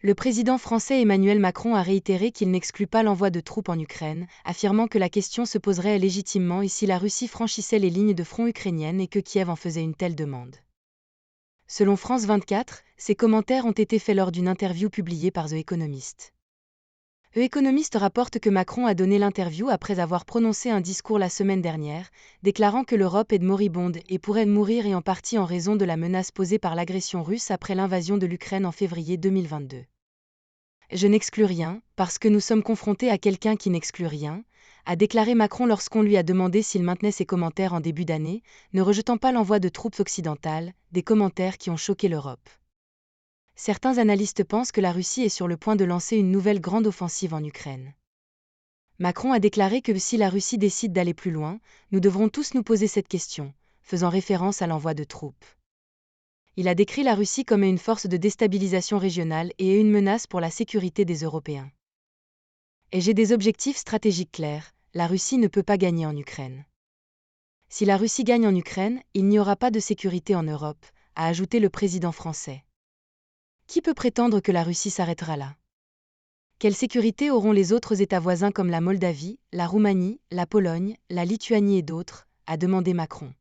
Le président français Emmanuel Macron a réitéré qu'il n'exclut pas l'envoi de troupes en Ukraine, affirmant que la question se poserait légitimement et si la Russie franchissait les lignes de front ukrainiennes et que Kiev en faisait une telle demande. Selon France 24, ces commentaires ont été faits lors d'une interview publiée par The Economist. The Economist rapporte que Macron a donné l'interview après avoir prononcé un discours la semaine dernière, déclarant que l'Europe est moribonde et pourrait mourir et en partie en raison de la menace posée par l'agression russe après l'invasion de l'Ukraine en février 2022. Je n'exclus rien, parce que nous sommes confrontés à quelqu'un qui n'exclut rien, a déclaré Macron lorsqu'on lui a demandé s'il maintenait ses commentaires en début d'année, ne rejetant pas l'envoi de troupes occidentales, des commentaires qui ont choqué l'Europe. Certains analystes pensent que la Russie est sur le point de lancer une nouvelle grande offensive en Ukraine. Macron a déclaré que si la Russie décide d'aller plus loin, nous devrons tous nous poser cette question, faisant référence à l'envoi de troupes. Il a décrit la Russie comme une force de déstabilisation régionale et une menace pour la sécurité des Européens. Et j'ai des objectifs stratégiques clairs, la Russie ne peut pas gagner en Ukraine. Si la Russie gagne en Ukraine, il n'y aura pas de sécurité en Europe, a ajouté le président français. Qui peut prétendre que la Russie s'arrêtera là ? Quelle sécurité auront les autres États voisins comme la Moldavie, la Roumanie, la Pologne, la Lituanie et d'autres, a demandé Macron.